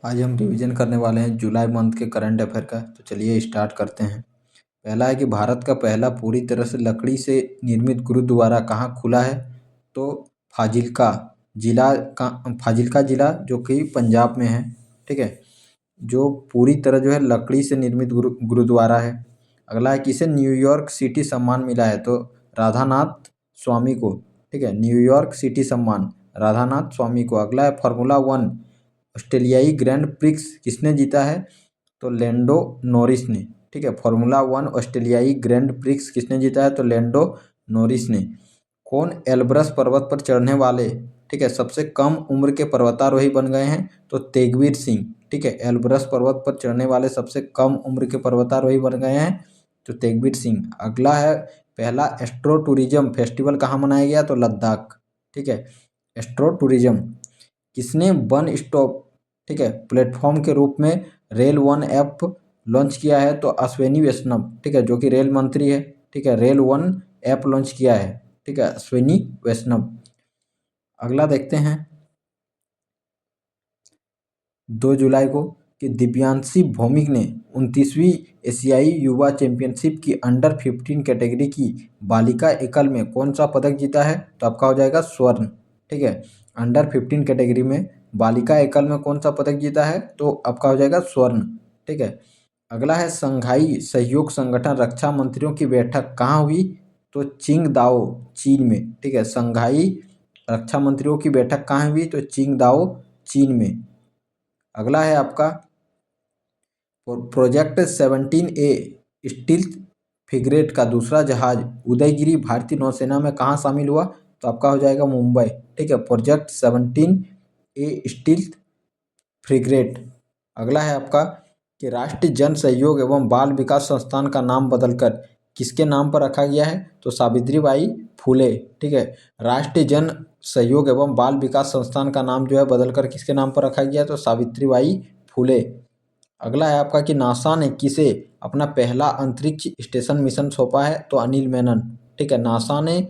आज हम रिवीजन करने वाले हैं जुलाई मंथ के करंट अफेयर का। तो चलिए स्टार्ट करते हैं। पहला है कि भारत का पहला पूरी तरह से लकड़ी से निर्मित गुरुद्वारा कहाँ खुला है? तो फाजिल्का जिला का, फाजिल्का जिला जो कि पंजाब में है। ठीक है, जो पूरी तरह जो है लकड़ी से निर्मित गुरुद्वारा है। अगला है किसे न्यूयॉर्क सिटी सम्मान मिला है? तो राधानाथ स्वामी को। ठीक है, न्यूयॉर्क सिटी सम्मान राधानाथ स्वामी को। अगला है फार्मूला वन ऑस्ट्रेलियाई ग्रैंड प्रिक्स किसने जीता है? तो लैंडो नॉरिस ने। ठीक है, फार्मूला वन ऑस्ट्रेलियाई ग्रैंड प्रिक्स किसने जीता है? तो लैंडो नॉरिस ने। कौन एल्ब्रस पर्वत पर चढ़ने वाले, ठीक है, सबसे कम उम्र के पर्वतारोही बन गए हैं? तो तेगवीर सिंह। ठीक है, एल्ब्रस पर्वत पर चढ़ने वाले सबसे कम उम्र के पर्वतारोही बन गए हैं तो तेगवीर सिंह। अगला है पहला एस्ट्रो टूरिज्म फेस्टिवल कहाँ मनाया गया? तो लद्दाख। ठीक है, एस्ट्रो टूरिज्म। किसने वन स्टॉप, ठीक है, प्लेटफॉर्म के रूप में रेल वन ऐप लॉन्च किया है? तो अश्विनी वैष्णव। ठीक है, जो कि रेल मंत्री है। ठीक है, रेल वन ऐप लॉन्च किया है। ठीक है, अश्विनी वैष्णव। अगला देखते हैं 2 जुलाई को कि दिव्यांशी भौमिक ने 29वीं एशियाई युवा चैंपियनशिप की अंडर 15 कैटेगरी की बालिका एकल में कौन सा पदक जीता है? तो आपका हो जाएगा स्वर्ण। ठीक है, अंडर 15 कैटेगरी में बालिका एकल में कौन सा पदक जीता है? तो आपका हो जाएगा स्वर्ण। ठीक है, अगला है संघाई सहयोग संगठन रक्षा मंत्रियों की बैठक कहाँ हुई? तो चिंगदाओ चीन में। ठीक है, संघाई रक्षा मंत्रियों की बैठक कहाँ हुई? तो चिंगदाओ चीन में। अगला है आपका प्रोजेक्ट 17A स्टील्थ फ्रिगेट का दूसरा जहाज उदयगिरी भारतीय नौसेना में कहाँ शामिल हुआ? तो आपका हो जाएगा मुंबई। ठीक है, प्रोजेक्ट 17A स्टील्थ फ्रिगेट। अगला है आपका कि राष्ट्रीय जन सहयोग एवं बाल विकास संस्थान का नाम बदलकर किसके नाम पर रखा गया है? तो सावित्रीबाई फूले। ठीक है, राष्ट्रीय जन सहयोग एवं बाल विकास संस्थान का नाम जो है बदलकर किसके नाम पर रखा गया है? तो सावित्रीबाई फूले। अगला है आपका कि नासा ने किसे अपना पहला अंतरिक्ष स्टेशन मिशन सौंपा है? तो अनिल मेनन। ठीक है, नासा ने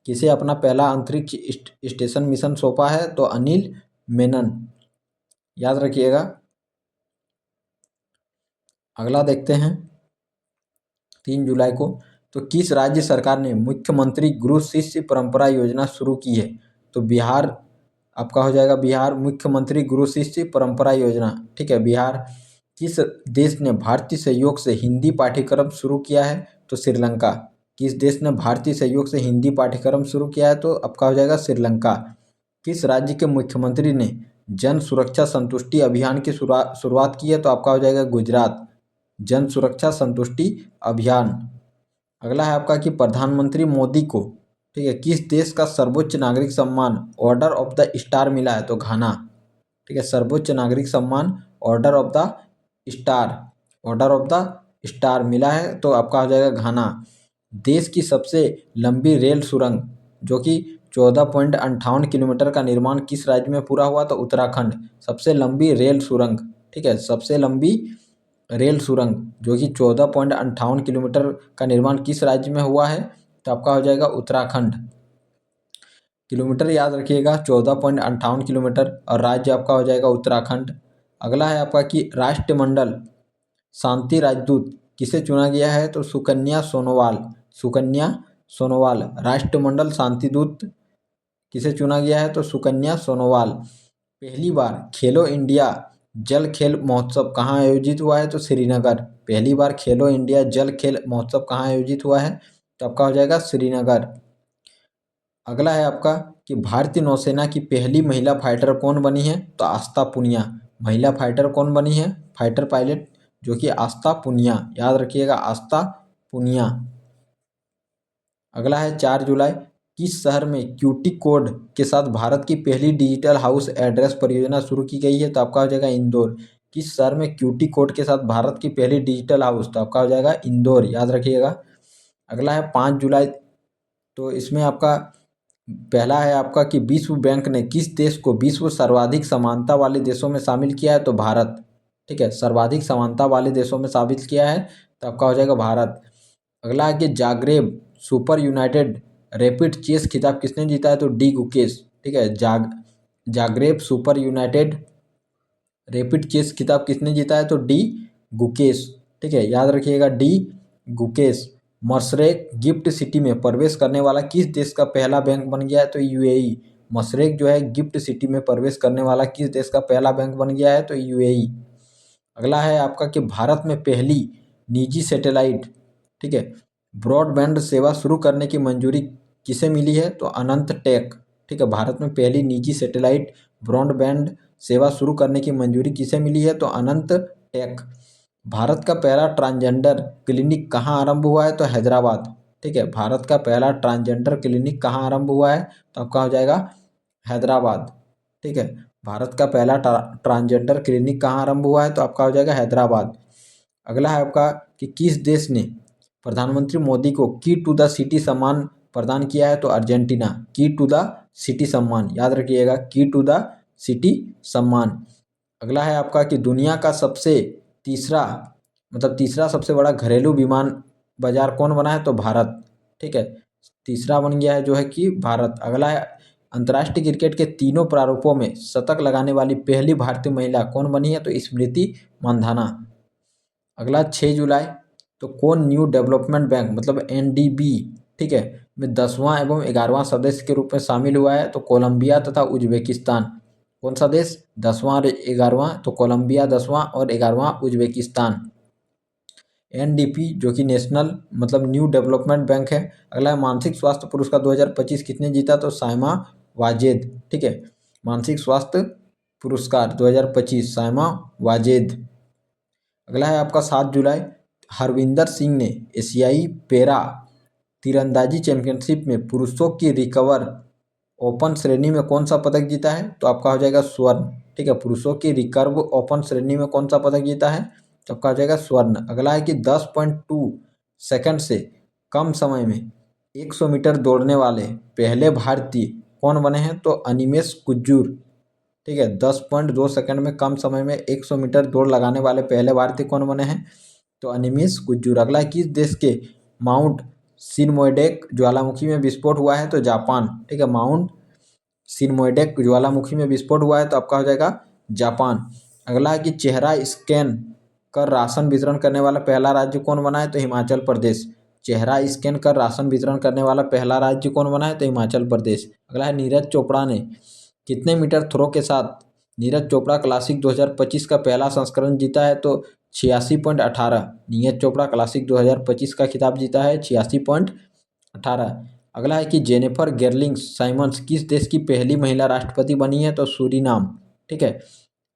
किसे अपना पहला अंतरिक्ष स्टेशन मिशन सौंपा है? तो अनिल मेनन, याद रखिएगा। अगला देखते हैं 3 जुलाई को तो किस राज्य सरकार ने मुख्यमंत्री गुरु शिष्य परंपरा योजना शुरू की है? तो बिहार आपका हो जाएगा बिहार, मुख्यमंत्री गुरु शिष्य परंपरा योजना। ठीक है, बिहार। किस देश ने भारतीय सहयोग से हिंदी पाठ्यक्रम शुरू किया है? तो श्रीलंका। किस देश ने भारतीय सहयोग से हिंदी पाठ्यक्रम शुरू किया है? तो आपका हो जाएगा श्रीलंका। किस राज्य के मुख्यमंत्री ने जन सुरक्षा संतुष्टि अभियान की शुरुआत की है? तो आपका हो जाएगा गुजरात, जन सुरक्षा संतुष्टि अभियान। अगला है आपका कि प्रधानमंत्री मोदी को, ठीक है, किस देश का सर्वोच्च नागरिक सम्मान ऑर्डर ऑफ द स्टार मिला है? तो घाना। ठीक है, सर्वोच्च नागरिक सम्मान order of the star, order of the star मिला है तो आपका हो जाएगा घाना। देश की सबसे लंबी रेल सुरंग जो कि 14.58 किलोमीटर का निर्माण किस राज्य में पूरा हुआ? तो उत्तराखंड। सबसे लंबी रेल सुरंग, ठीक है, सबसे लंबी रेल सुरंग जो कि 14.58 किलोमीटर का निर्माण किस राज्य में हुआ है? तो आपका हो जाएगा उत्तराखंड। किलोमीटर याद रखिएगा 14.58 किलोमीटर और राज्य आपका हो जाएगा उत्तराखंड। अगला है आपका कि राष्ट्रमंडल शांति राजदूत किसे चुना गया है? तो सुकन्या सोनोवाल, सुकन्या सोनोवाल। राष्ट्रमंडल शांति दूत किसे चुना गया है? तो सुकन्या सोनोवाल। पहली बार खेलो इंडिया जल खेल महोत्सव कहाँ आयोजित हुआ है? तो श्रीनगर। पहली बार खेलो इंडिया जल खेल महोत्सव कहाँ आयोजित हुआ है? तो आपका हो जाएगा श्रीनगर। अगला है आपका कि भारतीय नौसेना की पहली महिला फाइटर कौन बनी है? तो आस्था पुनिया। महिला फाइटर कौन बनी है? फाइटर पायलट जो कि आस्था पुनिया, याद रखिएगा आस्था पुनिया। अगला है 4 जुलाई, किस शहर में क्यूटी कोड के साथ भारत की पहली डिजिटल हाउस एड्रेस परियोजना शुरू की गई है? तो आपका हो जाएगा इंदौर। किस शहर में क्यूटी कोड के साथ भारत की पहली डिजिटल हाउस? तो आपका हो जाएगा इंदौर, याद रखिएगा। अगला है 5 जुलाई, तो इसमें आपका पहला है आपका कि विश्व बैंक ने किस देश को विश्व सर्वाधिक समानता वाले देशों में शामिल किया है? तो भारत। ठीक है, सर्वाधिक समानता वाले देशों में शामिल किया है तो आपका हो जाएगा भारत। अगला है कि Zagreb super united rapid chess खिताब किसने जीता है? तो डी गुकेश। ठीक है, Zagreb super united rapid chess खिताब किसने जीता है? तो डी गुकेश। ठीक है, याद रखिएगा D Gukesh. Mashreq gift city में प्रवेश करने वाला किस देश का पहला बैंक बन गया है? तो यूएई। मशरेक जो है गिफ्ट सिटी में प्रवेश करने वाला किस देश का पहला बैंक बन गया है? तो यूएई। अगला है आपका कि भारत में पहली निजी सैटेलाइट, ठीक है, ब्रॉडबैंड सेवा शुरू करने की मंजूरी किसे मिली है? तो अनंत टेक। ठीक है, भारत में पहली निजी सैटेलाइट ब्रॉडबैंड सेवा शुरू करने की मंजूरी किसे मिली है? तो अनंत टेक। भारत का पहला ट्रांसजेंडर क्लिनिक कहाँ आरंभ हुआ है? तो हैदराबाद। ठीक है, भारत का पहला ट्रांसजेंडर क्लिनिक कहाँ आरंभ हुआ है? तो आपका हो जाएगा हैदराबाद। ठीक है, भारत का पहला ट्रांसजेंडर क्लिनिक कहाँ आरंभ हुआ है? तो आपका हो जाएगा हैदराबाद। अगला है आपका कि किस देश ने प्रधानमंत्री मोदी को की टू द सिटी सम्मान प्रदान किया है? तो अर्जेंटीना। की टू द सिटी सम्मान, याद रखिएगा की टू द सिटी सम्मान। अगला है आपका कि दुनिया का सबसे तीसरा तीसरा सबसे बड़ा घरेलू विमान बाजार कौन बना है? तो भारत। ठीक है, तीसरा बन गया है जो है कि भारत। अगला है अंतर्राष्ट्रीय क्रिकेट के तीनों प्रारूपों में शतक लगाने वाली पहली भारतीय महिला कौन बनी है? तो स्मृति मंधाना। अगला 6 जुलाई, तो कौन न्यू डेवलपमेंट बैंक एनडीबी, ठीक है, में 10वां एवं 11वां सदस्य के रूप में शामिल हुआ है? तो कोलंबिया तथा उज्बेकिस्तान। कौन सा देश? 10वां और 11वां, तो कोलंबिया 10वां और 11वां उज्बेकिस्तान। एनडीपी जो कि नेशनल न्यू डेवलपमेंट बैंक है। अगला है मानसिक स्वास्थ्य पुरस्कार 2025 किसने जीता? तो सायमा वाजेद। ठीक है, मानसिक स्वास्थ्य पुरस्कार 2025 सायमा वाजेद। अगला है आपका 7 जुलाई, हरविंदर सिंह ने एशियाई पैरा तीरंदाजी चैंपियनशिप में पुरुषों की रिकवर ओपन श्रेणी में कौन सा पदक जीता है? तो आपका हो जाएगा स्वर्ण। ठीक है, पुरुषों की रिकर्व ओपन श्रेणी में कौन सा पदक जीता है? तो आपका हो जाएगा स्वर्ण। अगला है कि 10.2 सेकंड से कम समय में 100 मीटर दौड़ने वाले पहले भारतीय कौन बने हैं? तो अनिमेष कुज्जूर। ठीक है, 10.2 सेकंड में कम समय में 100 मीटर दौड़ लगाने वाले पहले भारतीय कौन बने हैं? तो अनिमेष कुज्जूर। अगला किस देश के माउंट सिनमोइडेक ज्वालामुखी में विस्फोट हुआ है? तो जापान। ठीक है, माउंट सिनमोइडेक ज्वालामुखी में विस्फोट हुआ है, तो आपका हो जाएगा जापान। अगला है कि चेहरा स्कैन कर राशन वितरण करने वाला पहला राज्य कौन बना है? तो हिमाचल प्रदेश। चेहरा स्कैन कर राशन वितरण करने वाला पहला राज्य कौन बना है? तो हिमाचल प्रदेश। अगला है नीरज चोपड़ा ने कितने मीटर थ्रो के साथ नीरज चोपड़ा क्लासिक 2025 का पहला संस्करण जीता है? तो 86.18। नीरज चोपड़ा क्लासिक 2025 का खिताब जीता है 86.18। अगला है कि जेनिफर गेरलिंग्स साइमंस किस देश की पहली महिला राष्ट्रपति बनी है? तो सूरीनाम। ठीक है,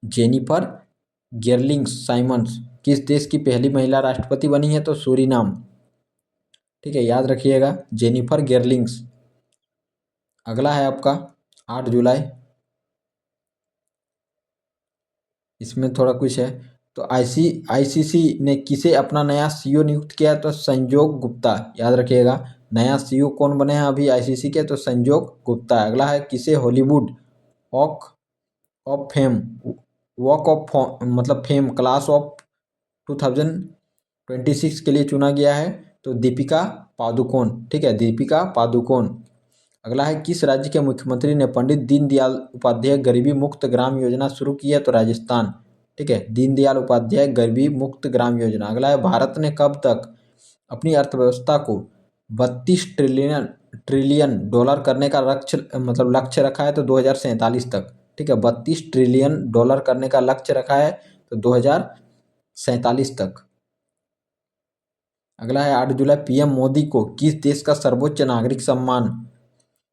जेनिफर गेरलिंग्स साइमंस किस देश की पहली महिला राष्ट्रपति बनी है? तो सूरीनाम। ठीक है, याद रखिएगा जेनिफर गेरलिंग्स। अगला है आपका 8 जुलाई, इसमें थोड़ा कुछ है। तो आईसीसी ने किसे अपना नया सीईओ नियुक्त किया? तो संजोग गुप्ता। याद रखिएगा नया सीईओ कौन बने हैं अभी आईसीसी के? तो संजोग गुप्ता। अगला है किसे Hollywood walk of fame walk of fame class of 2026 के लिए चुना गया है? तो दीपिका पादुकोण। ठीक है, दीपिका पादुकोण। अगला है किस राज्य के मुख्यमंत्री ने पंडित दीनदयाल उपाध्याय गरीबी मुक्त ग्राम योजना शुरू की है? तो राजस्थान। ठीक है, दीनदयाल उपाध्याय गरीबी मुक्त ग्राम योजना। अगला है भारत ने कब तक अपनी अर्थव्यवस्था को 32 ट्रिलियन डॉलर करने का लक्ष्य रखा है? तो 2047 तक। ठीक है, 32 ट्रिलियन डॉलर करने का लक्ष्य रखा है तो 2047 तक। अगला है 8 जुलाई, पीएम मोदी को किस देश का सर्वोच्च नागरिक सम्मान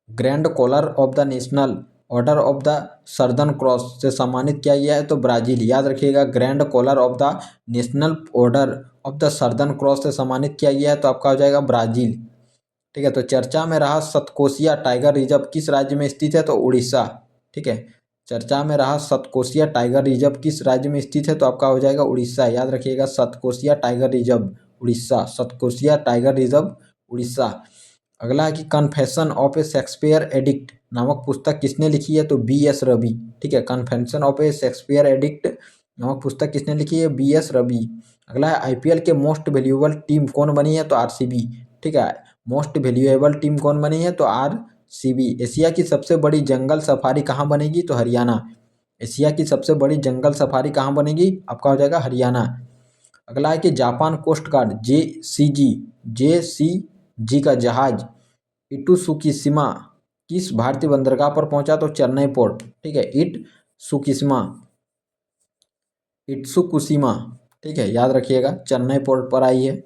grand collar of the national order of the southern cross से सम्मानित किया गया है? तो ब्राजील। याद रखिएगा grand collar of the national order of the southern cross से सम्मानित किया गया है, तो आपका हो जाएगा ब्राजील। ठीक है, तो चर्चा में रहा सतकोसिया टाइगर रिजर्व किस राज्य में स्थित है? तो उड़ीसा। ठीक है, चर्चा में रहा सतकोसिया टाइगर रिजर्व किस राज्य में स्थित है? तो आपका हो जाएगा उड़ीसा। याद रखिएगा Satkosia tiger reserve Orissa. Satkosia tiger reserve Orissa. अगला है कि confession of A Shakespeare addict नामक पुस्तक किसने लिखी है? तो बी.एस. रवि। ठीक है, confession of A Shakespeare addict नामक पुस्तक किसने लिखी है? बी.एस. रवि। अगला है आईपीएल के मोस्ट वैल्यूएबल टीम कौन बनी है? तो आरसीबी। ठीक है, मोस्ट वैल्यूएबल टीम कौन बनी है? तो आरसीबी। एशिया की सबसे बड़ी जंगल सफारी कहाँ बनेगी? तो हरियाणा। एशिया की सबसे बड़ी जंगल सफारी कहाँ बनेगी? आपका हो जाएगा हरियाणा। अगला है कि जापान कोस्ट गार्ड जे सी जी का जहाज इटुसुकिशिमा किस भारतीय बंदरगाह पर पहुंचा? तो चेन्नई पोर्ट। ठीक है, इट्सुकुशिमा, ठीक है, याद रखिएगा, चेन्नई पोर्ट पर आई है।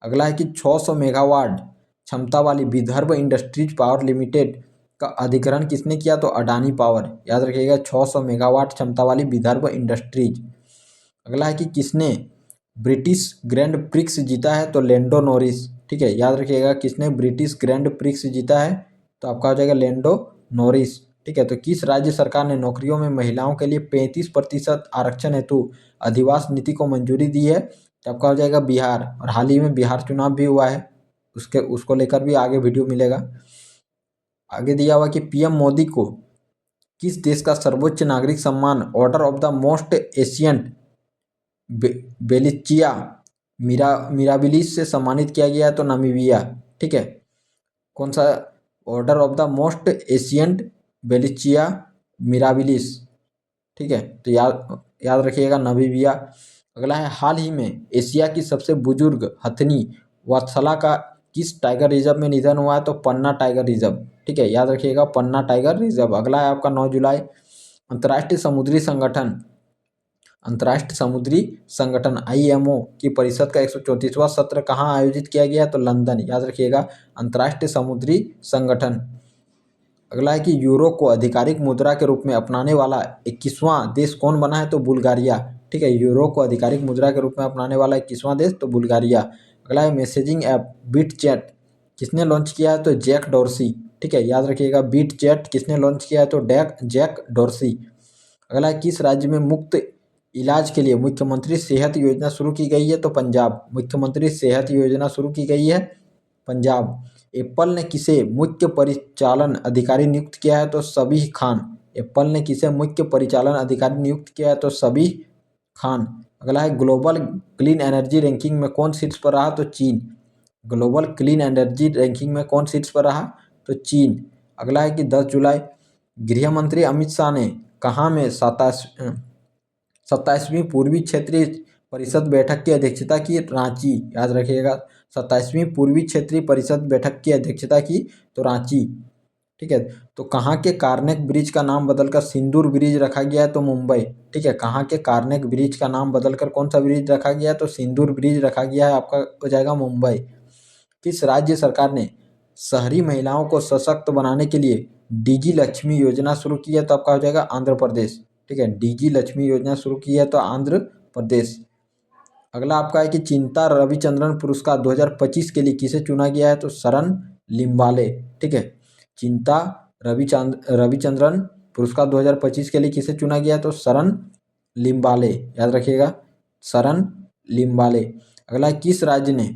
अगला है कि 600 मेगावाट क्षमता वाली विदर्भ इंडस्ट्रीज पावर लिमिटेड का अधिग्रहण किसने किया? तो अडानी पावर, याद रखिएगा, 600 मेगावाट क्षमता वाली विदर्भ इंडस्ट्रीज। अगला है कि किसने ब्रिटिश ग्रैंड प्रिक्स जीता है? तो लेंडो नॉरिस। ठीक है, याद रखिएगा, किसने ब्रिटिश ग्रैंड प्रिक्स जीता है? तो आपका हो जाएगा लेंडो नॉरिस। ठीक है, तो किस राज्य सरकार ने नौकरियों में महिलाओं के लिए 35% आरक्षण हेतु अधिवास नीति को मंजूरी दी है? तो आपका हो जाएगा बिहार। और हाल ही में बिहार चुनाव भी हुआ है, उसको लेकर भी आगे वीडियो मिलेगा। आगे दिया हुआ कि पीएम मोदी को किस देश का सर्वोच्च नागरिक सम्मान order of the most ancient बेलिचिया मिराबिलिस से सम्मानित किया गया है? तो नामीबिया। ठीक है, कौन सा? Order of the most ancient बेलिचिया मिराबिलिस। ठीक है, तो याद याद रखिएगा, नामीबिया। अगला है, हाल ही में एशिया की सबसे बुजुर्ग हथनी वत्सला का किस टाइगर रिजर्व में निधन हुआ है? तो पन्ना टाइगर रिजर्व। ठीक है, याद रखिएगा, पन्ना टाइगर रिजर्व। अगला है आपका 9 जुलाई, अंतर्राष्ट्रीय समुद्री संगठन आईएमओ की परिषद का 134वां सत्र कहाँ आयोजित किया गया? तो लंदन, याद रखिएगा, अंतर्राष्ट्रीय समुद्री संगठन। अगला है कि यूरो को आधिकारिक मुद्रा के रूप में अपनाने वाला 21वां देश कौन बना है? तो बुल्गारिया। ठीक है, यूरो को आधिकारिक मुद्रा के रूप में अपनाने वाला 21वां देश तो बुल्गारिया। अगला है मैसेजिंग ऐप बीट चैट किसने लॉन्च किया है? तो जैक डॉर्सी। ठीक है, याद रखिएगा, बीट चैट किसने लॉन्च किया है? तो जैक डॉर्सी। अगला है, किस राज्य में मुफ्त इलाज के लिए मुख्यमंत्री सेहत योजना शुरू की गई है? तो पंजाब। मुख्यमंत्री सेहत योजना शुरू की गई है पंजाब। एप्पल ने किसे मुख्य परिचालन अधिकारी नियुक्त किया है? तो सबीह खान। एप्पल ने किसे मुख्य परिचालन अधिकारी नियुक्त किया है? तो सबीह खान। अगला है, ग्लोबल क्लीन एनर्जी रैंकिंग में कौन शीर्ष पर रहा? तो चीन। ग्लोबल क्लीन एनर्जी रैंकिंग में कौन शीर्ष पर रहा? तो चीन। अगला है कि 10 जुलाई गृह मंत्री अमित शाह ने कहाँ में 27वीं पूर्वी क्षेत्रीय परिषद बैठक की अध्यक्षता की? रांची, याद रखिएगा, 27वीं पूर्वी क्षेत्रीय परिषद बैठक की अध्यक्षता की? तो रांची। ठीक है, तो कहाँ के कार्नेक ब्रिज का नाम बदलकर सिंदूर ब्रिज रखा गया है? तो मुंबई। ठीक है, कहाँ के कार्नेक ब्रिज का नाम बदलकर कौन सा ब्रिज रखा गया है? तो सिंदूर ब्रिज रखा गया है, आपका हो जाएगा मुंबई। किस राज्य सरकार ने शहरी महिलाओं को सशक्त बनाने के लिए डीजी लक्ष्मी योजना शुरू की है? तो आपका हो जाएगा आंध्र प्रदेश। ठीक है, डीजी लक्ष्मी योजना शुरू की है तो आंध्र प्रदेश। अगला आपका है कि चिंता रविचंद्रन पुरस्कार 2025 के लिए किसे चुना गया है? तो शरण लिम्बाले। ठीक है, चिंता रविचंद्रन पुरस्कार 2025 के लिए किसे चुना गया है? तो शरण लिम्बाले, याद रखिएगा, शरण लिम्बाले। अगला, किस राज्य ने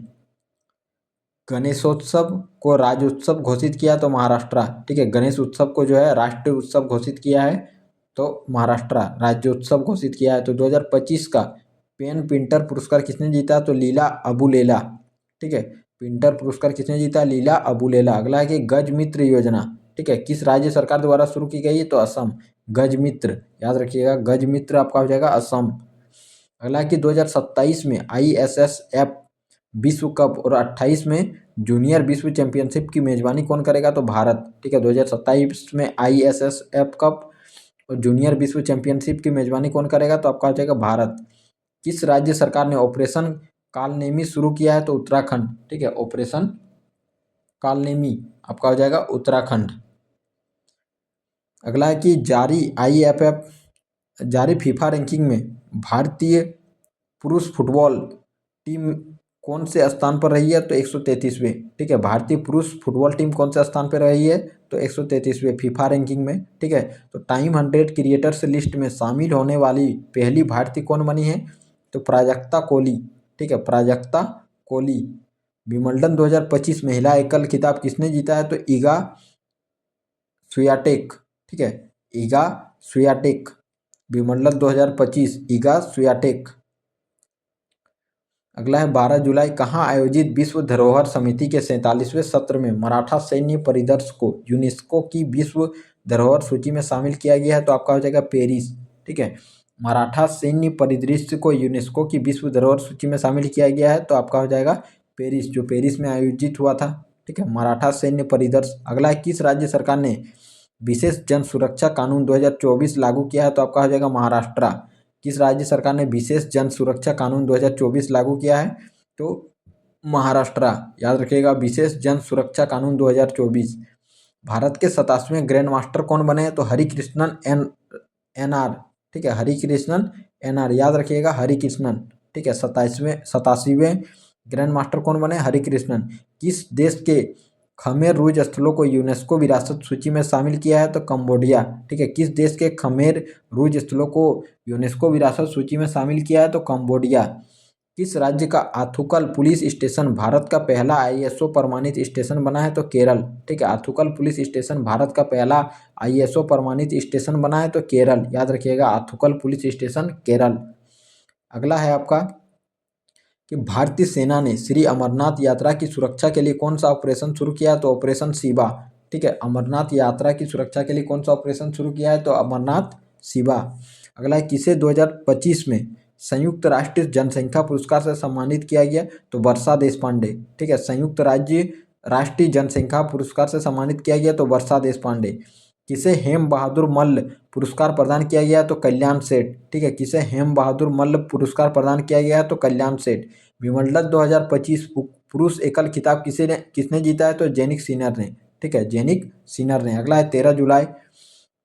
गणेशोत्सव को राज्योत्सव घोषित किया? तो महाराष्ट्र। ठीक है, गणेश उत्सव को जो है राष्ट्रीय उत्सव घोषित किया है तो महाराष्ट्र राज्योत्सव घोषित किया है। तो 2025 का पेन पिंटर पुरस्कार किसने जीता? तो लीला अबुलेला। ठीक है, पिंटर पुरस्कार किसने जीता? लीला अबुलेला। अगला है कि गज मित्र योजना, ठीक है, किस राज्य सरकार द्वारा शुरू की गई है? तो असम। गज मित्र, याद रखिएगा, गज मित्र आपका हो जाएगा असम। अगला है कि 2027 में ISSF विश्व कप और 28 में जूनियर विश्व चैंपियनशिप की मेजबानी कौन करेगा? तो भारत। ठीक है, 2027 में ISSF कप और जूनियर विश्व चैंपियनशिप की मेजबानी कौन करेगा? तो आपका हो जाएगा भारत। किस राज्य सरकार ने ऑपरेशन कालनेमी शुरू किया है? तो उत्तराखंड। ठीक है, ऑपरेशन कालनेमी आपका हो जाएगा उत्तराखंड। अगला है कि जारी फीफा रैंकिंग में भारतीय पुरुष फुटबॉल टीम कौन से स्थान पर रही है? तो 133वें। ठीक है, भारतीय पुरुष फुटबॉल टीम कौन से स्थान पर रही है? तो 133वें फीफा रैंकिंग में। ठीक है, तो टाइम 100 क्रिएटर्स लिस्ट में शामिल होने वाली पहली भारतीय कौन बनी है? तो प्राजक्ता कोहली। ठीक है, प्राजक्ता कोहली। विंबलडन 2025 महिला एकल खिताब किसने जीता है? तो ईगा स्वियाटेक। ठीक है, Iga Swiatek. Wimbledon 2025 Iga Swiatek. अगला है 12 जुलाई कहाँ आयोजित विश्व धरोहर समिति के 47वें सत्र में मराठा सैन्य परिदर्श को यूनेस्को की विश्व धरोहर सूची में शामिल किया गया है तो आपका हो जाएगा पेरिस। ठीक है, मराठा सैन्य परिदृश्य को यूनेस्को की विश्व धरोहर सूची में शामिल किया गया है तो आपका हो जाएगा पेरिस, जो पेरिस में आयोजित हुआ था। ठीक है, मराठा सैन्य परिदृश्य। अगला है, किस राज्य सरकार ने विशेष जन सुरक्षा कानून 2024 लागू किया है तो आपका हो जाएगा महाराष्ट्र। किस राज्य सरकार ने विशेष जन सुरक्षा कानून 2024 लागू किया है तो महाराष्ट्र। याद रखिएगा, विशेष जन सुरक्षा कानून 2024। भारत के 27वें ग्रैंड मास्टर कौन बने हैं तो हरिकृष्णन एन आर। ठीक है, हरिकृष्णन एन.आर. याद रखिएगा, हरिकृष्णन। ठीक है, 87वें ग्रैंड मास्टर कौन बने, हरिकृष्णन। किस देश के खमेर रूज स्थलों को यूनेस्को विरासत सूची में शामिल किया है तो कंबोडिया। ठीक है, किस देश के खमेर रूज स्थलों को यूनेस्को विरासत सूची में शामिल किया है तो कंबोडिया। किस राज्य का आथुकल पुलिस स्टेशन भारत का पहला आईएसओ प्रमाणित स्टेशन बना है तो केरल। ठीक है, आथुकल पुलिस स्टेशन भारत का पहला आईएसओ प्रमाणित स्टेशन बना है तो केरल। याद रखिएगा, आथुकल पुलिस स्टेशन केरल। अगला है आपका कि भारतीय सेना ने श्री अमरनाथ यात्रा की सुरक्षा के लिए कौन सा ऑपरेशन शुरू किया तो ऑपरेशन शिवा। ठीक है, अमरनाथ यात्रा की सुरक्षा के लिए कौन सा ऑपरेशन शुरू किया है तो अमरनाथ शिवा। अगला है, किसे 2025 में संयुक्त राष्ट्र जनसंख्या पुरस्कार से सम्मानित किया गया तो वर्षा देशपांडे। ठीक है, संयुक्त राज्य राष्ट्रीय जनसंख्या पुरस्कार से सम्मानित किया गया तो वर्षा देशपांडे। किसे हेम बहादुर मल्ल पुरस्कार प्रदान किया गया तो कल्याण सेठ। ठीक है, किसे हेम बहादुर मल्ल पुरस्कार प्रदान किया गया है तो कल्याण सेठ। विमल्डन 2025 पुरुष एकल खिताब किसने जीता है तो जेनिक सिनर ने। ठीक है, जेनिक सिनर ने। अगला है, 13 जुलाई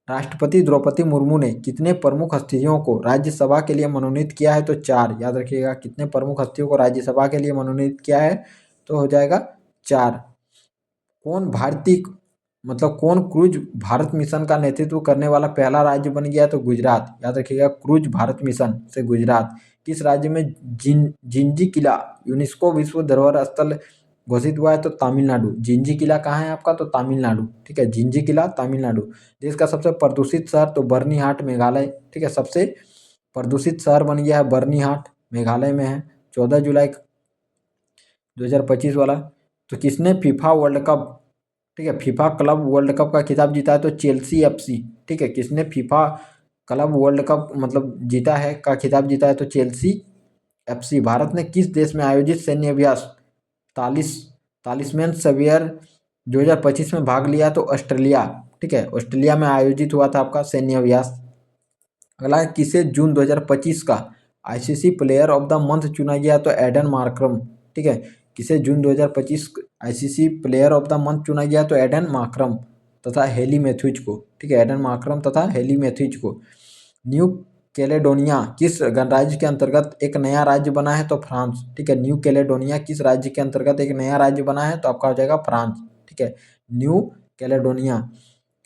राष्ट्रपति द्रौपदी मुर्मू ने कितने प्रमुख हस्तियों को राज्यसभा के लिए मनोनीत किया है तो 4। याद रखिएगा, कितने प्रमुख हस्तियों को राज्यसभा के लिए मनोनीत किया है तो हो जाएगा 4। कौन क्रूज भारत मिशन का नेतृत्व करने वाला पहला राज्य बन गया तो गुजरात। याद रखिएगा, क्रूज भारत मिशन से गुजरात। किस राज्य में जिंजी किला यूनेस्को विश्व धरोहर स्थल घोषित हुआ है तो तमिलनाडु। जिंजी किला कहाँ है आपका तो तमिलनाडु। ठीक है, जिंजी किला तमिलनाडु। देश का सबसे प्रदूषित शहर तो बर्नीहाट मेघालय। ठीक है, सबसे प्रदूषित शहर बन गया है बर्नीहाट, मेघालय में है। 14 जुलाई 2025 वाला। तो किसने फीफा वर्ल्ड कप, ठीक है, फीफा क्लब वर्ल्ड कप का खिताब जीता है तो चेल्सी एफसी। ठीक है, किसने फीफा क्लब वर्ल्ड कप मतलब जीता है का खिताब जीता है तो चेल्सी एफसी। भारत ने किस देश में आयोजित सैन्य अभ्यास तालिस्मैन सवेयर 2025 में भाग लिया तो ऑस्ट्रेलिया। ठीक है, ऑस्ट्रेलिया में आयोजित हुआ था आपका सैन्य अभ्यास। अगला है, किसे जून 2025 का ICC player of the month चुना गया तो एडन मार्क्रम। ठीक है, किसे जून 2025 ICC player of the month चुना गया तो एडन मार्क्रम तथा हेली मैथ्यूज को। ठीक है, एडन मार्क्रम तथा हेली मैथ्यूज को। न्यू कैलेडोनिया किस गणराज्य के अंतर्गत एक नया राज्य बना है तो फ्रांस। ठीक है, न्यू कैलेडोनिया किस राज्य के अंतर्गत एक नया राज्य बना है तो आपका हो जाएगा फ्रांस। ठीक है, न्यू कैलेडोनिया।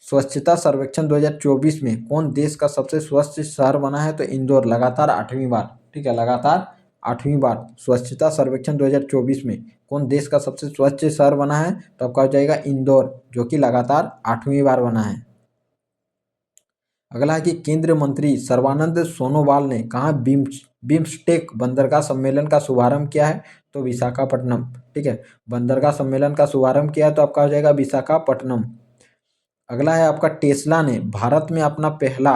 स्वच्छता सर्वेक्षण 2024 में कौन देश का सबसे स्वच्छ शहर बना है तो इंदौर, लगातार 8वीं बार। ठीक है, लगातार 8वीं बार स्वच्छता सर्वेक्षण 2024 में कौन देश का सबसे स्वच्छ शहर बना है तो आपका हो जाएगा इंदौर, जो कि लगातार 8वीं बार बना है। अगला है कि केंद्रीय मंत्री सर्बानंद सोनोवाल ने कहाँ बिम्स्टेक बंदरगाह सम्मेलन का शुभारंभ किया है तो विशाखापट्टनम। ठीक है, बंदरगाह सम्मेलन का शुभारंभ किया है तो आपका हो जाएगा विशाखापट्टनम। अगला है आपका, टेस्ला ने भारत में अपना पहला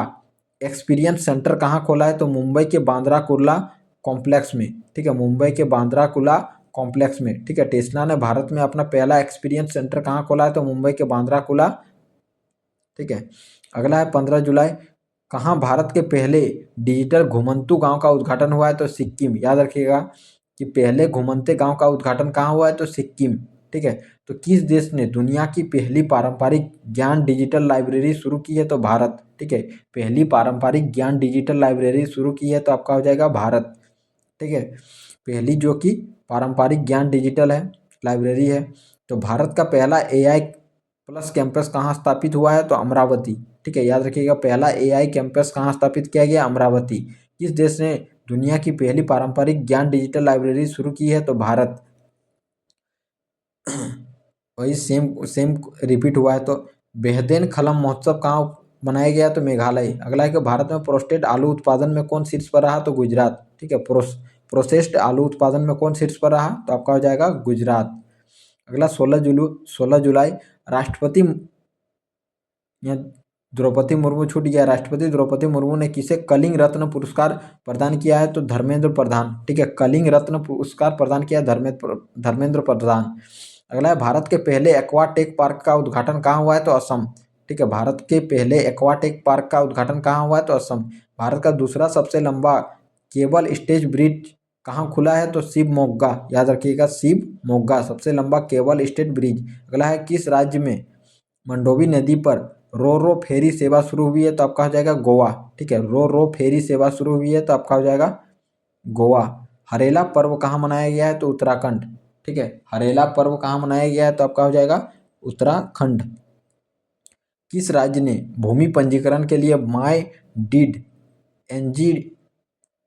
एक्सपीरियंस सेंटर कहाँ खोला है तो मुंबई के बांद्रा कुर्ला कॉम्प्लेक्स में। ठीक है, मुंबई के बांद्रा कुर्ला कॉम्प्लेक्स में। ठीक है, टेस्ला ने भारत में अपना पहला एक्सपीरियंस सेंटर कहाँ खोला है तो मुंबई के बांद्रा कुर्ला। ठीक है, अगला है 15 जुलाई कहाँ भारत के पहले डिजिटल घुमंतू गांव का उद्घाटन हुआ है तो सिक्किम। याद रखिएगा कि पहले घुमंते गांव का उद्घाटन कहाँ हुआ है तो सिक्किम। ठीक है, तो किस देश ने दुनिया की पहली पारंपरिक ज्ञान डिजिटल लाइब्रेरी शुरू की है तो भारत। ठीक है, पहली पारंपरिक ज्ञान डिजिटल लाइब्रेरी शुरू की है तो आपका हो जाएगा भारत। ठीक है, पहली जो कि पारंपरिक ज्ञान डिजिटल है लाइब्रेरी है। तो भारत का पहला एआई प्लस कैंपस कहाँ स्थापित हुआ है तो अमरावती। ठीक है, याद रखिएगा, पहला एआई कैंपस कहाँ स्थापित किया गया अमरावती। किस देश ने दुनिया की पहली पारंपरिक ज्ञान डिजिटल लाइब्रेरी शुरू की है तो भारत। वही सेम सेम रिपीट हुआ है। तो बेहदेन खलम महोत्सव कहाँ मनाया गया तो मेघालय। अगला है कि भारत में प्रोस्टेट आलू उत्पादन में कौन शीर्ष पर रहा तो गुजरात। ठीक है, प्रोसेस्ड आलू उत्पादन में कौन शीर्ष पर रहा तो आपका हो जाएगा गुजरात। अगला 16 जुलाई राष्ट्रपति द्रौपदी मुर्मू छूट गया। राष्ट्रपति द्रौपदी मुर्मू ने किसे कलिंग रत्न पुरस्कार प्रदान किया है? तो धर्मेंद्र प्रधान। ठीक है, कलिंग रत्न पुरस्कार प्रदान किया धर्मेंद्र प्रधान। अगला है, भारत के पहले एक्वाटेक पार्क का उद्घाटन कहाँ हुआ है? तो असम। ठीक है, भारत के पहले एक्वाटेक पार्क का उद्घाटन कहाँ हुआ है? तो असम। भारत का दूसरा सबसे लंबा केबल स्टेज ब्रिज कहाँ खुला है? तो शिव मोग्गा, याद रखिएगा, शिव मोग्गा सबसे लंबा केबल स्टेज ब्रिज। अगला है, किस राज्य में मंडोवी नदी पर रो रो फेरी सेवा शुरू हुई है? तो आपका हो जाएगा गोवा। ठीक है, रो रो फेरी सेवा शुरू हुई है तो आपका हो जाएगा गोवा। हरेला पर्व कहाँ मनाया गया है? तो उत्तराखंड। ठीक है, हरेला पर्व कहाँ मनाया गया है? तो आपका हो जाएगा उत्तराखंड। किस राज्य ने भूमि पंजीकरण के लिए my deed NG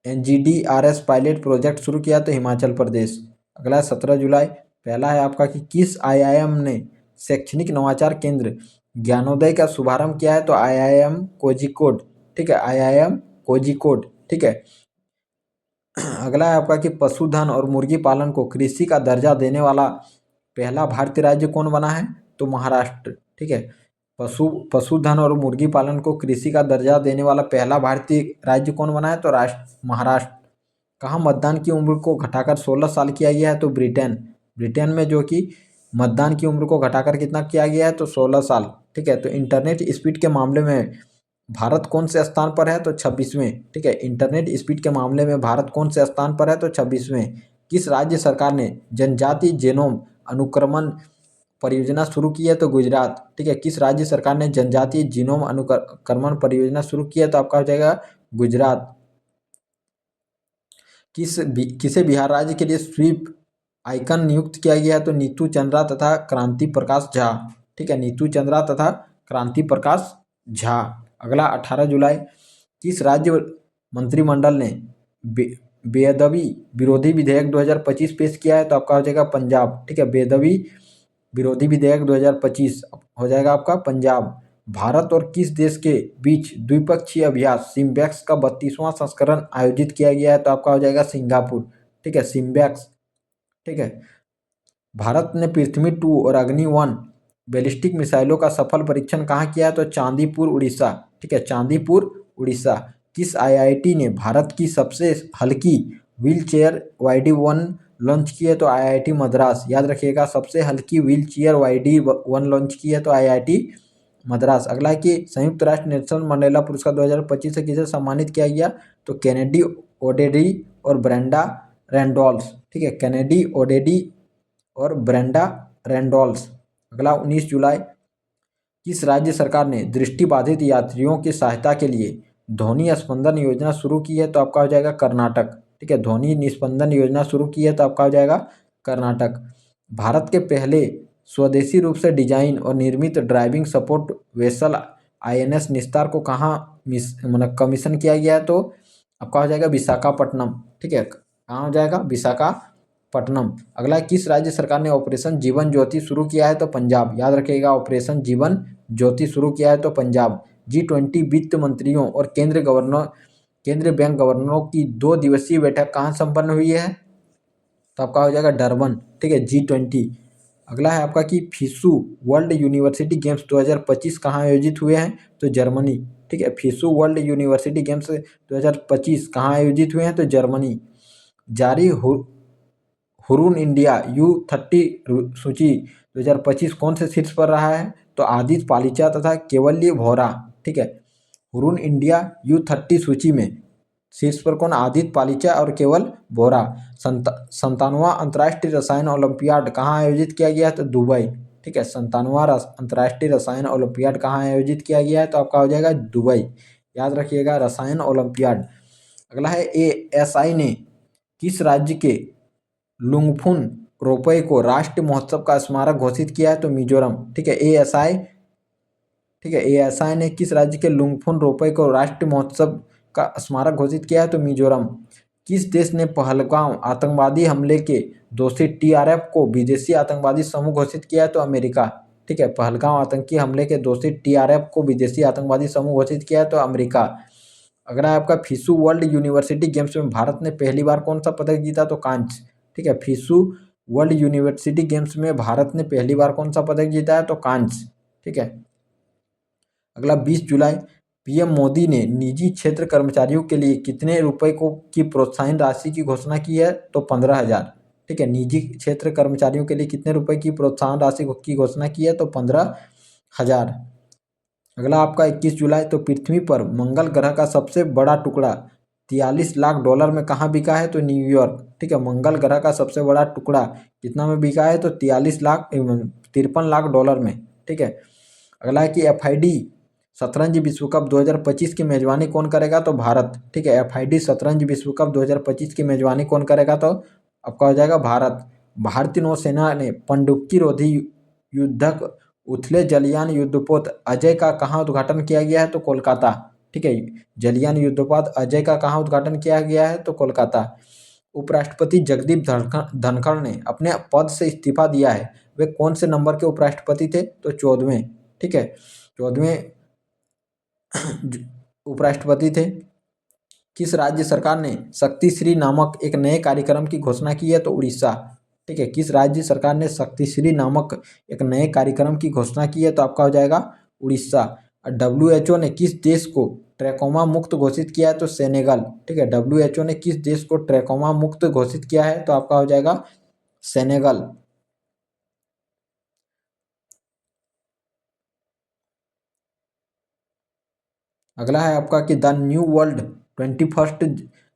NGDRS pilot project शुरू किया? तो हिमाचल प्रदेश। अगला 17 जुलाई। पहला है आपका कि किस आईआईएम ने शैक्षणिक नवाचार केंद्र ज्ञानोदय का शुभारंभ किया है? तो आईआईएम कोझिकोड। ठीक है, आईआईएम कोझिकोड। ठीक है। अगला है आपका कि पशुधन और मुर्गी पालन को कृषि का दर्जा देने वाला पहला भारतीय राज्य कौन बना है? तो महाराष्ट्र। ठीक है, पशुधन और मुर्गी पालन को कृषि का दर्जा देने वाला पहला भारतीय राज्य कौन बना है? तो महाराष्ट्र। कहाँ मतदान की उम्र को घटाकर 16 साल किया गया है? तो ब्रिटेन। ब्रिटेन में जो कि मतदान की उम्र को घटाकर कितना किया गया है? तो 16 साल। ठीक है, तो इंटरनेट स्पीड के मामले में भारत कौन से स्थान पर है? तो 26वें। ठीक है, इंटरनेट स्पीड के मामले में भारत कौन से स्थान पर है? तो 26वें। किस राज्य सरकार ने जनजातीय जेनोम अनुक्रमण परियोजना शुरू की है? तो गुजरात। ठीक है, किस राज्य सरकार ने जनजातीय जीनोम अनुक्रमण परियोजना शुरू की है? तो आपका हो जाएगा गुजरात। किसे बिहार राज्य के लिए स्वीप आइकन नियुक्त किया गया है? तो नीतू चंद्रा तथा क्रांति प्रकाश झा। ठीक है, नीतू चंद्रा तथा क्रांति प्रकाश झा। अगला 18 जुलाई। किस राज्य मंत्रिमंडल ने बेअदबी विरोधी विधेयक 2025 पेश किया है? तो आपका हो जाएगा पंजाब। ठीक है, बेअदबी विरोधी विधेयक 2025 हो जाएगा आपका पंजाब। भारत और किस देश के बीच द्विपक्षीय अभ्यास सिम्बैक्स का 32वां संस्करण आयोजित किया गया है? तो आपका हो जाएगा सिंगापुर। ठीक है, सिम्बैक्स। ठीक है, भारत ने पृथ्वी-2 और अग्नि-1 बैलिस्टिक मिसाइलों का सफल परीक्षण कहाँ किया है? तो चांदीपुर उड़ीसा। ठीक है, चांदीपुर उड़ीसा। किस आईआईटी ने भारत की सबसे हल्की व्हील चेयर YD-1 लॉन्च की है? तो आईआईटी मद्रास। याद रखिएगा, सबसे हल्की व्हील चेयर YD-1 लॉन्च की है तो आईआईटी मद्रास। अगला है कि संयुक्त राष्ट्र नेल्सन मंडेला पुरस्कार 2025 से किसे सम्मानित किया गया? तो केनेडी ओडेडी और ब्रेंडा रैंडोल्फ। ठीक है, केनेडी ओडेडी और ब्रेंडा रैंडोल्फ। अगला 19 जुलाई। किस राज्य सरकार ने दृष्टिबाधित यात्रियों की सहायता के लिए ध्वनि स्पंदन योजना शुरू की है? तो आपका हो जाएगा कर्नाटक। ठीक है, ध्वनि निस्पंदन योजना शुरू की है तो आपका हो जाएगा कर्नाटक। भारत के पहले स्वदेशी रूप से डिजाइन और निर्मित ड्राइविंग सपोर्ट वेसल INS निस्तार को कहाँ मतलब कमीशन किया गया है? तो आपका हो जाएगा विशाखापट्टनम। ठीक है, कहाँ हो जाएगा? विशाखापट्टनम। अगला है, किस राज्य सरकार ने ऑपरेशन जीवन ज्योति शुरू किया है? तो पंजाब। याद रखिएगा, ऑपरेशन जीवन ज्योति शुरू किया है तो पंजाब। G20 वित्त मंत्रियों और केंद्रीय बैंक गवर्नरों की 2 दिवसीय बैठक कहाँ संपन्न हुई है? तो आपका हो जाएगा डरबन। ठीक है, G20। अगला है आपका कि फीसू वर्ल्ड यूनिवर्सिटी गेम्स 2025 कहाँ आयोजित हुए हैं? तो जर्मनी। ठीक है, फीसू वर्ल्ड यूनिवर्सिटी गेम्स 2025 कहाँ आयोजित हुए हैं? तो जर्मनी। जारी हुरून इंडिया U30 सूची 2025 कौन से शीर्ष पर रहा है? तो आदित्य पालीचा तथा केवल्य भोरा। ठीक है, हुरून इंडिया U30 सूची में शीर्ष पर कौन? आदित्य पालीचा और केवल बोरा। 57वां अंतर्राष्ट्रीय रसायन ओलंपियाड कहाँ आयोजित किया गया है? तो दुबई। ठीक है, 57वां अंतर्राष्ट्रीय रसायन ओलंपियाड कहाँ आयोजित किया गया है? तो आपका हो जाएगा दुबई। याद रखिएगा, रसायन ओलंपियाड। अगला है, ASI ने किस राज्य के लुंगफुन रोपवे को राष्ट्रीय महोत्सव का स्मारक घोषित किया है? तो मिजोरम। ठीक है, ASI। ठीक है, ASI ने किस राज्य के लुंगफुन रोपवे को राष्ट्रीय महोत्सव का स्मारक घोषित किया है? तो मिजोरम। किस देश ने पहलगाम आतंकवादी हमले के दोषी TRF को विदेशी आतंकवादी समूह घोषित किया है? तो अमेरिका। ठीक है, पहलगाम आतंकी हमले के दोषी TRF को विदेशी आतंकवादी समूह घोषित किया है तो अमेरिका। अगला है आपका फीसू वर्ल्ड यूनिवर्सिटी गेम्स में भारत ने पहली बार कौन सा पदक जीता? तो कांस्य। ठीक है, फीसू वर्ल्ड यूनिवर्सिटी गेम्स में भारत ने पहली बार कौन सा पदक जीता है? तो कांस्य। ठीक है, अगला 20 जुलाई, पीएम मोदी ने निजी क्षेत्र कर्मचारियों के लिए कितने रुपए को की प्रोत्साहन राशि की घोषणा की है? तो 15,000। ठीक है, निजी क्षेत्र कर्मचारियों के लिए कितने रुपए की प्रोत्साहन राशि की घोषणा की है? तो 15,000। अगला आपका 21 जुलाई, तो पृथ्वी पर मंगल ग्रह का सबसे बड़ा टुकड़ा 43 लाख डॉलर में कहाँ बिका है? तो न्यूयॉर्क। ठीक है, मंगल ग्रह का सबसे बड़ा टुकड़ा कितना में बिका है? तो 53 लाख डॉलर में। ठीक है, अगला है कि FID शतरंज विश्व कप 2025 की मेजबानी कौन करेगा? तो भारत। ठीक है, FID शतरंज विश्व कप 2025 की मेजबानी कौन करेगा? तो आपका हो जाएगा भारत। भारतीय नौसेना ने पनडुब्बी रोधी युद्धक उथले जलयान युद्धपोत अजय का कहाँ उद्घाटन किया गया है? तो कोलकाता। ठीक है, जलयान युद्धपोत अजय का कहाँ उद्घाटन किया गया है? तो कोलकाता। उपराष्ट्रपति जगदीप धनखड़ ने अपने पद से इस्तीफा दिया है। वे कौन से नंबर के उपराष्ट्रपति थे? तो 14वें। ठीक है, 14वें उपराष्ट्रपति थे। किस राज्य सरकार ने शक्ति श्री नामक एक नए कार्यक्रम की घोषणा की है? तो उड़ीसा। ठीक है, किस राज्य सरकार ने शक्ति श्री नामक एक नए कार्यक्रम की घोषणा की है? तो आपका हो जाएगा उड़ीसा। और WHO ने किस देश को ट्रैकोमा मुक्त घोषित किया है? तो सेनेगल। ठीक है, WHO ने किस देश को ट्रैकोमा मुक्त घोषित किया है? तो आपका हो जाएगा सेनेगल। अगला है आपका कि the new world 21st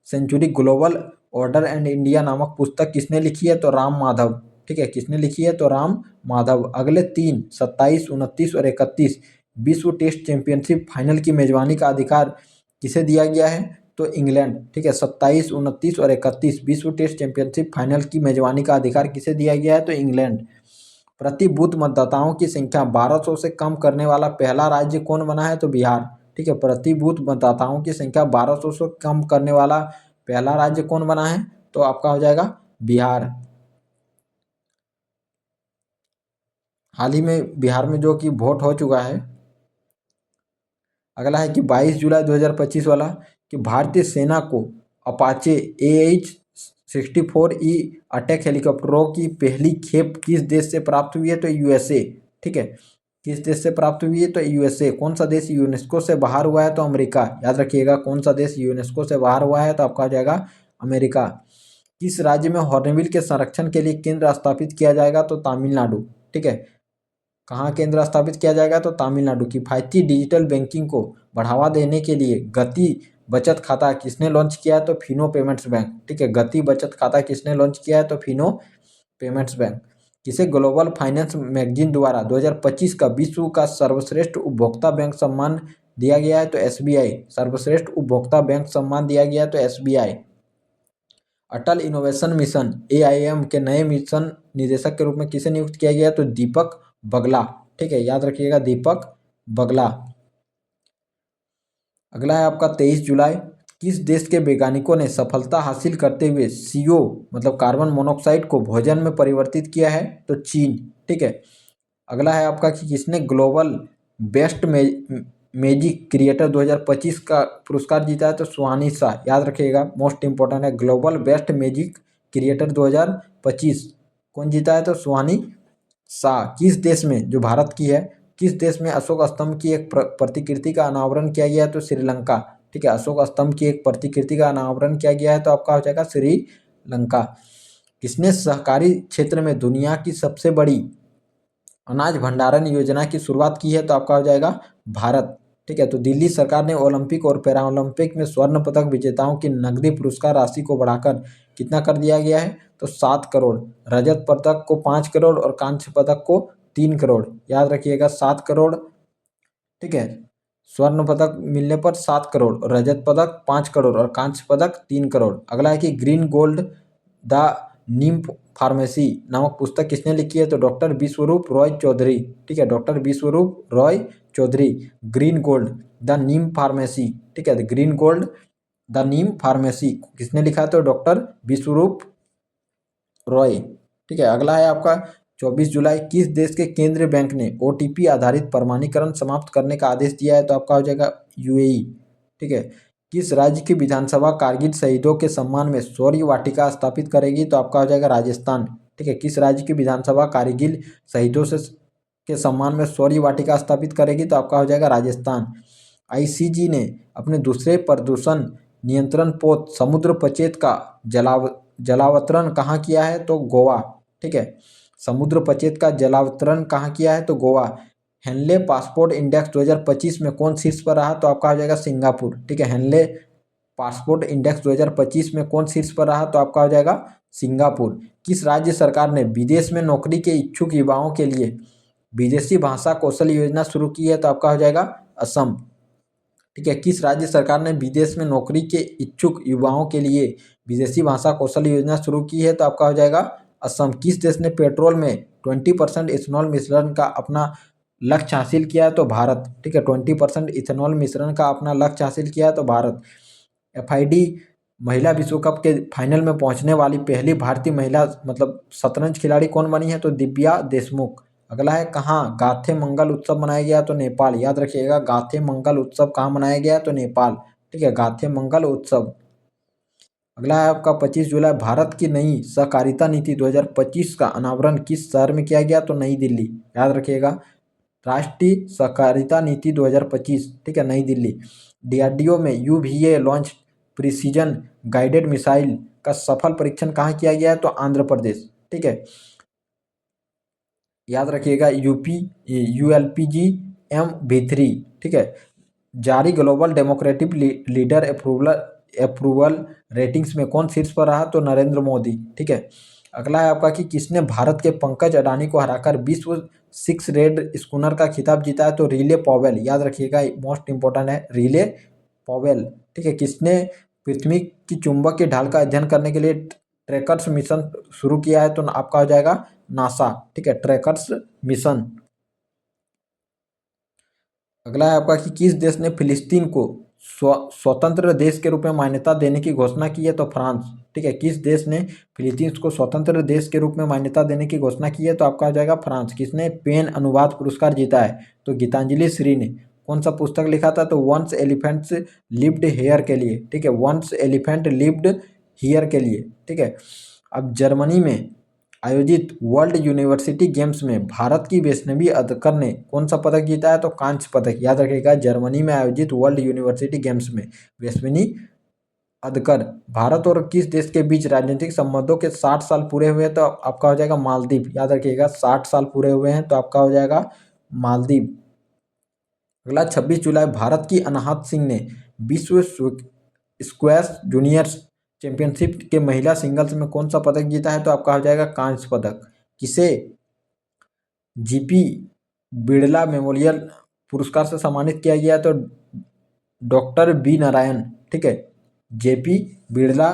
century global order and India नामक पुस्तक किसने लिखी है? तो राम माधव। ठीक है, किसने लिखी है? तो राम माधव। अगले 3, 27, 29 और 31 विश्व टेस्ट चैंपियनशिप फाइनल की मेजबानी का अधिकार किसे दिया गया है? तो इंग्लैंड। ठीक है, 27, 29 और 31 विश्व टेस्ट चैंपियनशिप फाइनल की मेजबानी का अधिकार किसे दिया गया है? तो इंग्लैंड। प्रति बूथ मतदाताओं की संख्या 1200 से कम करने वाला पहला राज्य कौन बना है? तो बिहार। ठीक है, प्रति बूथ मतदाताओं की संख्या 1200 से कम करने वाला पहला राज्य कौन बना है? तो आपका हो जाएगा बिहार। हाल ही में बिहार में जो कि वोट हो चुका है। अगला है कि 22 जुलाई 2025 वाला कि भारतीय सेना को अपाचे AH-64E अटैक हेलीकॉप्टरों की पहली खेप किस देश से प्राप्त हुई है? तो USA। ठीक है, किस देश से प्राप्त हुई है? तो USA। कौन सा देश यूनेस्को से बाहर हुआ है? तो अमेरिका। याद रखिएगा, कौन सा देश यूनेस्को से बाहर हुआ है? तो आपका हो जाएगा अमेरिका। किस राज्य में हॉर्नबिल के संरक्षण के लिए केंद्र स्थापित किया जाएगा? तो तमिलनाडु। ठीक है, कहाँ केंद्र स्थापित किया जाएगा? तो तमिलनाडु। किफायती डिजिटल बैंकिंग को बढ़ावा देने के लिए गति बचत खाता किसने लॉन्च किया है? तो फिनो पेमेंट्स बैंक। ठीक है, गति बचत खाता किसने लॉन्च किया है? तो फिनो पेमेंट्स बैंक। किसे ग्लोबल फाइनेंस मैगजीन द्वारा 2025 का विश्व का सर्वश्रेष्ठ उपभोक्ता बैंक सम्मान दिया गया है? तो SBI। सर्वश्रेष्ठ उपभोक्ता बैंक सम्मान दिया गया है तो SBI। अटल इनोवेशन मिशन AIM के नए मिशन निदेशक के रूप में किसे नियुक्त किया गया? तो दीपक बगला। ठीक है, याद रखिएगा, दीपक बगला। अगला है आपका 23 जुलाई, किस देश के वैज्ञानिकों ने सफलता हासिल करते हुए CO मतलब कार्बन मोनोऑक्साइड को भोजन में परिवर्तित किया है? तो चीन। ठीक है, अगला है आपका कि किसने ग्लोबल बेस्ट मैजिक क्रिएटर 2025 का पुरस्कार जीता है? तो सुहानी शाह। याद रखिएगा, मोस्ट इंपॉर्टेंट है, ग्लोबल बेस्ट मैजिक क्रिएटर 2025 कौन जीता है? तो सुहानी शाह। किस देश में, जो भारत की है, किस देश में अशोक स्तंभ की एक प्रतिकृति का अनावरण किया गया है? तो श्रीलंका। ठीक है, अशोक स्तंभ की एक प्रतिकृति का अनावरण किया गया है तो आपका हो जाएगा श्रीलंका। किसने सहकारी क्षेत्र में दुनिया की सबसे बड़ी अनाज भंडारण योजना की शुरुआत की है? तो आपका हो जाएगा भारत। ठीक है, तो दिल्ली सरकार ने ओलंपिक और पैरालंपिक में स्वर्ण पदक विजेताओं की नकदी पुरस्कार राशि को बढ़ाकर कितना कर दिया गया है? तो 7 करोड़। रजत पदक को 5 करोड़ और कांस्य पदक को 3 करोड़। याद रखिएगा, 7 करोड़। ठीक है, स्वर्ण पदक मिलने पर 7 करोड़, रजत पदक 5 करोड़ और कांस्य पदक 3 करोड़। अगला है कि green gold the neem pharmacy नामक पुस्तक किसने लिखी है? तो डॉक्टर विश्वरूप रॉय चौधरी। ठीक है, doctor Biswaroop Roy Chowdhury. Green gold the neem pharmacy. ठीक है, green gold the neem pharmacy किसने लिखा है? तो डॉक्टर विश्वरूप रॉय। ठीक है, अगला है आपका 24 जुलाई, किस देश के केंद्रीय बैंक ने OTP आधारित प्रमाणीकरण समाप्त करने का आदेश दिया है? तो आपका हो जाएगा UAE। ठीक है, किस राज्य की विधानसभा कारगिल शहीदों के सम्मान में शौर्य वाटिका स्थापित करेगी? तो आपका हो जाएगा राजस्थान। ठीक है, किस राज्य की विधानसभा कारगिल शहीदों से के सम्मान में शौर्य वाटिका स्थापित करेगी तो आपका हो जाएगा राजस्थान। आईसीजी ने अपने दूसरे प्रदूषण नियंत्रण पोत समुद्र पचेत का जलावतरण कहाँ किया है तो गोवा। ठीक है, समुद्र पचेत का जलावतरण कहाँ किया है तो गोवा। हेनले पासपोर्ट इंडेक्स 2025 में कौन शीर्ष पर रहा तो आपका हो जाएगा सिंगापुर। ठीक है, हेनले पासपोर्ट इंडेक्स 2025 में कौन शीर्ष पर रहा तो आपका हो जाएगा सिंगापुर। किस राज्य सरकार ने विदेश में नौकरी के इच्छुक युवाओं के लिए विदेशी भाषा कौशल योजना शुरू की है तो आपका हो जाएगा असम। ठीक है, किस राज्य सरकार ने विदेश में नौकरी के इच्छुक युवाओं के लिए विदेशी भाषा कौशल योजना शुरू की है तो आपका हो जाएगा असम। किस देश ने पेट्रोल में 20% इथेनॉल मिश्रण का अपना लक्ष्य हासिल किया है तो भारत। ठीक है, 20% इथेनॉल मिश्रण का अपना लक्ष्य हासिल किया है तो भारत। एफआईडी महिला विश्व कप के फाइनल में पहुंचने वाली पहली भारतीय महिला मतलब शतरंज खिलाड़ी कौन बनी है तो दिव्या देशमुख। अगला है कहाँ गाथे मंगल उत्सव मनाया गया तो नेपाल। याद रखिएगा गाथे मंगल उत्सव कहाँ मनाया गया तो नेपाल। ठीक है, गाथे मंगल उत्सव। अगला है आपका 25 जुलाई भारत की नई सहकारिता नीति 2025 का अनावरण किस शहर में किया गया तो नई दिल्ली। याद रखिएगा राष्ट्रीय सहकारिता नीति 2025। ठीक है, नई दिल्ली। डीआरडीओ में UVA launch precision guided missile का सफल परीक्षण कहाँ किया गया है तो आंध्र प्रदेश। ठीक है, याद रखिएगा ULPG-M-V3। ठीक है, जारी global democratic leader approval ratings में कौन शीर्ष पर रहा तो नरेंद्र मोदी। ठीक है, अगला है आपका कि किसने भारत के पंकज अडानी को हराकर विश्व 6 रेड स्कूनर का खिताब जीता है तो रिले पॉवेल। याद रखिएगा मोस्ट इंपॉर्टेंट है रिले पॉवेल। ठीक है, किसने पृथ्वी की चुंबकीय ढाल का अध्ययन करने के लिए ट्रैकर्स मिशन शुरू किया है तो आपका हो जाएगा नासा। ठीक है, ट्रैकर्स मिशन। अगला है आपका कि किस देश ने फिलिस्तीन को स्वतंत्र देश के रूप में मान्यता देने की घोषणा की है तो फ्रांस। ठीक है, किस देश ने फिलीपींस को स्वतंत्र देश के रूप में मान्यता देने की घोषणा की है तो आपका आ जाएगा फ्रांस। किसने पेन अनुवाद पुरस्कार जीता है तो गीतांजलि श्री ने। कौन सा पुस्तक लिखा था तो वंस एलिफेंट्स लिव्ड हेयर के लिए। ठीक है, वंस एलिफेंट लिव्ड हियर के लिए। ठीक है, अब जर्मनी में आयोजित वर्ल्ड यूनिवर्सिटी गेम्स में भारत की वैष्णवी अदकर ने कौन सा पदक जीता है तो कांस्य पदक। याद रखिएगा जर्मनी में आयोजित वर्ल्ड यूनिवर्सिटी गेम्स में वैष्णवी अदकर। भारत और किस देश के बीच राजनीतिक संबंधों के 60 साल पूरे हुए हैं तो आपका हो जाएगा मालदीव। याद रखिएगा 60 साल पूरे हुए हैं तो आपका हो जाएगा मालदीव। अगला 26 जुलाई भारत की अनाहत सिंह ने विश्व स्क्वैश जूनियर्स चैंपियनशिप के महिला सिंगल्स में कौन सा पदक जीता है तो आपका हो जाएगा कांस्य पदक। किसे जीपी बिड़ला मेमोरियल पुरस्कार से सम्मानित किया गया तो डॉक्टर बी नारायण। ठीक है, जेपी बिड़ला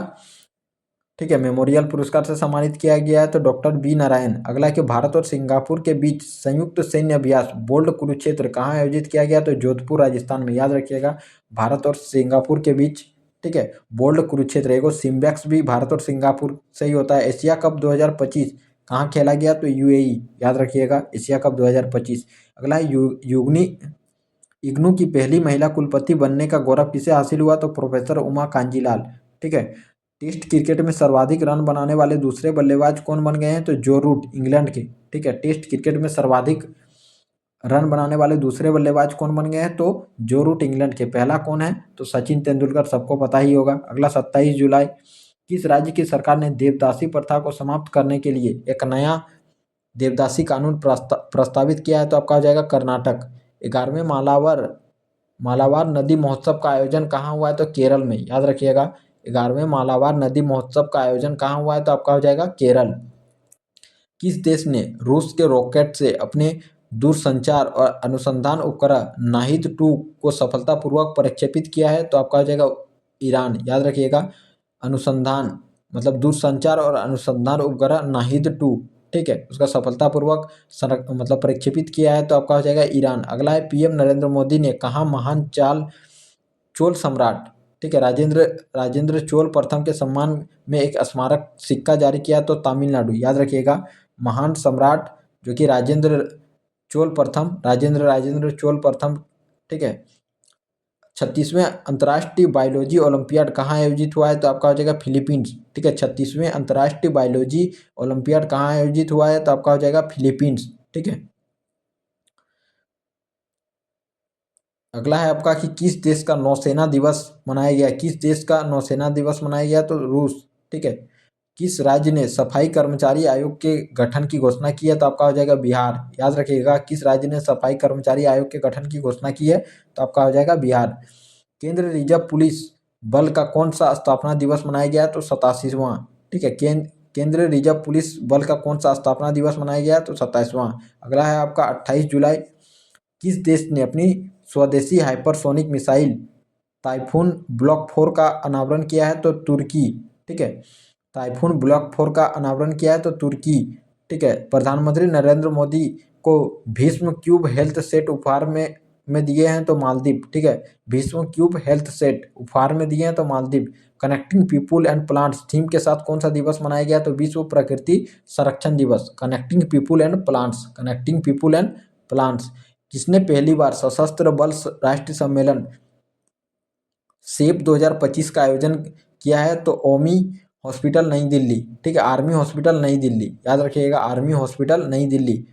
ठीक है मेमोरियल पुरस्कार से सम्मानित किया गया है तो डॉक्टर बी नारायण। अगला है कि भारत और सिंगापुर के बीच संयुक्त सैन्य अभ्यास बोल्ड कुरुक्षेत्र कहाँ आयोजित किया गया तो जोधपुर राजस्थान में। याद रखिएगा भारत और सिंगापुर के बीच ठीक है बोल्ड कुरुक्षेत्र। एगो सिम्बैक्स भी भारत और सिंगापुर से ही होता है। एशिया कप 2025 कहाँ खेला गया तो यूएई। याद रखिएगा एशिया कप 2025। अगला है इग्नू की पहली महिला कुलपति बनने का गौरव किसे हासिल हुआ तो प्रोफेसर उमा कांजीलाल। ठीक है, टेस्ट क्रिकेट में सर्वाधिक रन बनाने वाले दूसरे बल्लेबाज कौन बन गए हैं तो जो रूट इंग्लैंड के। ठीक है, टेस्ट क्रिकेट में सर्वाधिक रन बनाने वाले दूसरे बल्लेबाज कौन बन गए हैं तो जो रूट इंग्लैंड के। पहला कौन है तो सचिन तेंदुलकर, सबको पता ही होगा। अगला 27 जुलाई किस राज्य की सरकार ने देवदासी प्रथा को समाप्त करने के लिए एक नया देवदासी कानून प्रस्तावित किया है तो आपका हो जाएगा कर्नाटक। 11वें मालाबार नदी महोत्सव का आयोजन कहाँ हुआ है तो केरल में। याद रखिएगा 11वें मालाबार नदी महोत्सव का आयोजन कहाँ हुआ है तो आपका हो जाएगा केरल। किस देश ने रूस के रॉकेट से अपने दूरसंचार और अनुसंधान उपग्रह नाहिद-2 को सफलतापूर्वक प्रक्षेपित किया है तो आपका हो जाएगा ईरान। याद रखिएगा अनुसंधान मतलब दूरसंचार और अनुसंधान उपग्रह नाहिद-2 ठीक है उसका सफलतापूर्वक मतलब प्रक्षेपित किया है तो आपका हो जाएगा ईरान। अगला है पीएम नरेंद्र मोदी ने कहाँ महान चोल सम्राट ठीक है राजेंद्र चोल प्रथम के सम्मान में एक स्मारक सिक्का जारी किया तो तमिलनाडु। याद रखिएगा महान सम्राट जो कि राजेंद्र चोल प्रथम ठीक है। 36वें अंतर्राष्ट्रीय बायोलॉजी ओलंपियाड कहाँ आयोजित हुआ है तो आपका हो जाएगा फिलीपींस। ठीक है, 36वें अंतर्राष्ट्रीय बायोलॉजी ओलंपियाड कहाँ आयोजित हुआ है तो आपका हो जाएगा फिलीपींस। ठीक है, अगला है आपका कि किस देश का नौसेना दिवस मनाया गया, किस देश का नौसेना दिवस मनाया गया, तो रूस। ठीक है। किस राज्य ने सफाई कर्मचारी आयोग के गठन की घोषणा की है, तो आपका हो जाएगा बिहार। याद रखिएगा, किस राज्य ने सफाई कर्मचारी आयोग के गठन की घोषणा की है, तो आपका हो जाएगा बिहार। केंद्रीय रिजर्व पुलिस बल का कौन सा स्थापना दिवस मनाया गया, तो 87वां। ठीक है। केंद्रीय रिजर्व पुलिस बल का कौन सा स्थापना दिवस मनाया गया, तो 27वां। अगला है आपका 28 जुलाई। किस देश ने अपनी स्वदेशी हाइपरसोनिक मिसाइल टाइफून ब्लॉक 4 का अनावरण किया है, तो तुर्की। ठीक है। टाइफून ब्लॉक 4 का अनावरण किया है, तो तुर्की। ठीक है। प्रधानमंत्री नरेंद्र मोदी को भीष्म क्यूब हेल्थ सेट उपहार में दिए हैं, तो मालदीव। ठीक है। भीष्म क्यूब हेल्थ सेट उपहार में दिए हैं, तो Maldives. Connecting people and plants theme के साथ कौन सा दिवस मनाया गया, तो विश्व प्रकृति संरक्षण दिवस। Connecting people and plants, connecting people and plants. किसने पहली बार सशस्त्र बल राष्ट्रीय सम्मेलन सेप 2025 का आयोजन किया है, तो ओमी हॉस्पिटल नई दिल्ली। ठीक है। आर्मी हॉस्पिटल नई दिल्ली, याद रखिएगा, आर्मी हॉस्पिटल नई दिल्ली।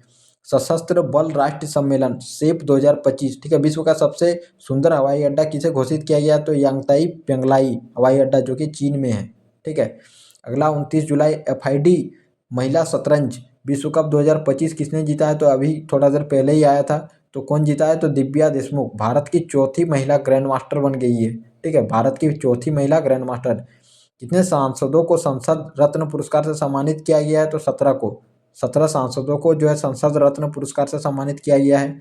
सशस्त्र बल राष्ट्रीय सम्मेलन सेप 2025। ठीक है। विश्व का सबसे सुंदर हवाई अड्डा किसे घोषित किया गया, तो यांगताई पेंगलाई हवाई अड्डा, जो कि चीन में है। ठीक है। अगला 29 जुलाई FID महिला शतरंज विश्व कप 2025 किसने जीता है, तो अभी थोड़ा देर पहले ही आया था। तो कौन जीता है, तो दिव्या देशमुख भारत की चौथी महिला ग्रैंड मास्टर बन गई है। ठीक है। भारत की चौथी महिला ग्रैंड मास्टर। कितने सांसदों को संसद रत्न पुरस्कार से सम्मानित किया गया है, तो 17 को। 17 सांसदों को जो है संसद रत्न पुरस्कार से सम्मानित किया गया है।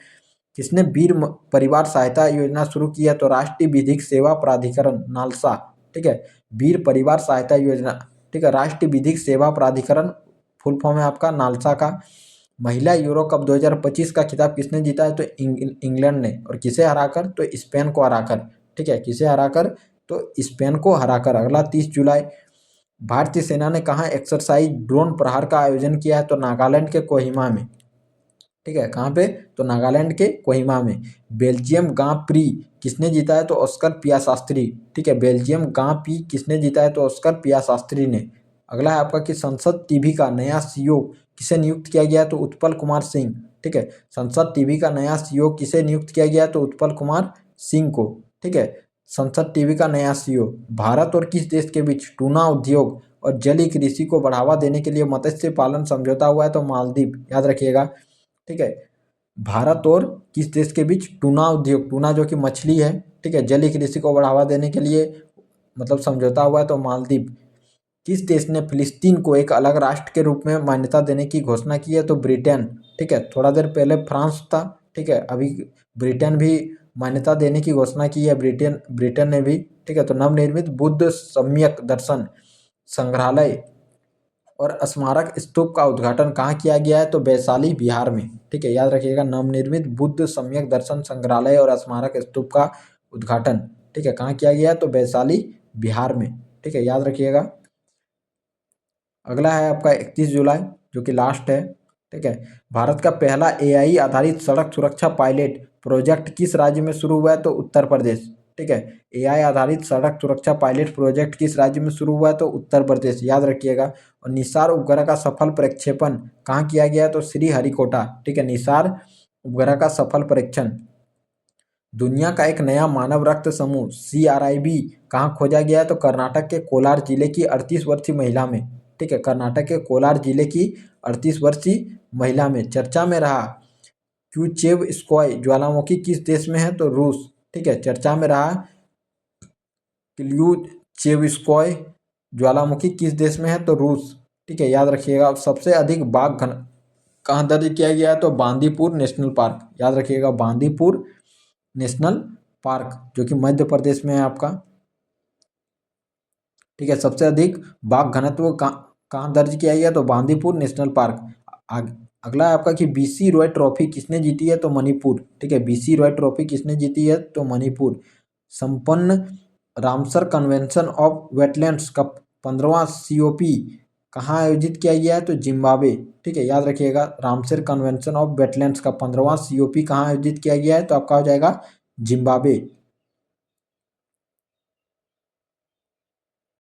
किसने वीर परिवार सहायता योजना शुरू की है, तो राष्ट्रीय विधिक सेवा प्राधिकरण नालसा। ठीक है। वीर परिवार सहायता योजना। ठीक है। राष्ट्रीय विधिक सेवा प्राधिकरण फुल फॉर्म है आपका नालसा का। महिला यूरो कप 2025 का खिताब किसने जीता है, तो इंग्लैंड ने। और किसे हराकर, तो स्पेन को हराकर। ठीक है। किसे हराकर, तो स्पेन को हराकर। अगला 30 जुलाई। भारतीय सेना ने कहाँ एक्सरसाइज ड्रोन प्रहार का आयोजन किया है, तो नागालैंड के कोहिमा में। ठीक है। कहाँ पे, तो नागालैंड के कोहिमा में। बेल्जियम गां प्री किसने जीता है, तो ऑस्कर पियासास्त्री। ठीक है। बेल्जियम गां प्री किसने जीता है, तो ऑस्कर पियासास्त्री ने। अगला है आपका कि संसद टीवी का नया CEO किसे नियुक्त किया गया, तो उत्पल कुमार सिंह। ठीक है। संसद टीवी का नया CEO किसे नियुक्त किया गया, तो उत्पल कुमार सिंह को। ठीक है। संसद टीवी का नया CEO। भारत और किस देश के बीच टूना उद्योग और जलीय कृषि को बढ़ावा देने के लिए मत्स्य पालन समझौता हुआ है, तो मालदीव। याद रखिएगा। ठीक है। भारत और किस देश के बीच टूना उद्योग, टूना जो कि मछली है, ठीक है, जलीय कृषि को बढ़ावा देने के लिए मतलब समझौता हुआ है, तो मालदीव। किस देश ने फिलिस्तीन को एक अलग राष्ट्र के रूप में मान्यता देने की घोषणा की है, तो ब्रिटेन। ठीक है। थोड़ा देर पहले फ्रांस था। ठीक है। अभी ब्रिटेन भी मान्यता देने की घोषणा की है, ब्रिटेन ब्रिटेन ने भी। ठीक है। तो नवनिर्मित बुद्ध सम्यक दर्शन संग्रहालय और स्मारक स्तूप का उद्घाटन कहाँ किया गया है, तो वैशाली बिहार में। ठीक है। याद रखिएगा, नवनिर्मित बुद्ध सम्यक दर्शन संग्रहालय और स्मारक स्तूप का उद्घाटन, ठीक है, कहाँ किया गया है, तो वैशाली बिहार में। ठीक है। याद रखिएगा। अगला है आपका 31 जुलाई, जो कि लास्ट है। ठीक है। भारत का पहला AI आधारित सड़क सुरक्षा पायलट प्रोजेक्ट किस राज्य में शुरू हुआ है, तो उत्तर प्रदेश। ठीक है। AI आधारित सड़क सुरक्षा पायलट प्रोजेक्ट किस राज्य में शुरू हुआ है, तो उत्तर प्रदेश। याद रखिएगा। और निसार उपग्रह का सफल प्रक्षेपण कहाँ किया गया है, तो श्रीहरिकोटा। ठीक है। निसार उपग्रह का सफल परीक्षण। दुनिया का एक नया मानव रक्त समूह CRIB कहाँ खोजा गया है, तो कर्नाटक के कोलार जिले की 38 वर्षीय महिला में। ठीक है। कर्नाटक के कोलार जिले की 38 वर्षीय महिला में। चर्चा में रहा क्यूचेवस्कॉय ज्वालामुखी किस देश में है, तो रूस। ठीक है। चर्चा में रहा क्यूचेवस्कॉय ज्वालामुखी किस देश में है, तो रूस। ठीक है। याद रखिएगा। सबसे अधिक बाघ घन कहाँ दर्ज किया गया है, तो बांदीपुर नेशनल पार्क। याद रखिएगा, बांदीपुर नेशनल पार्क, जो कि मध्य प्रदेश में है आपका। ठीक है। सबसे अधिक बाघ घनत्व कहाँ दर्ज किया गया, तो बांदीपुर नेशनल पार्क। अगला है आपका कि BC रॉय ट्रॉफी किसने जीती है, तो मणिपुर। ठीक है। BC रॉय ट्रॉफी किसने जीती है, तो मणिपुर। संपन्न रामसर कन्वेंशन ऑफ वेटलैंड्स का 15वां COP कहाँ आयोजित किया गया है, तो जिम्बाब्वे। ठीक है। याद रखिएगा, रामसर कन्वेंशन ऑफ वेटलैंड्स का 15वां COP कहाँ आयोजित किया गया है, तो आपका हो जाएगा जिम्बाब्वे।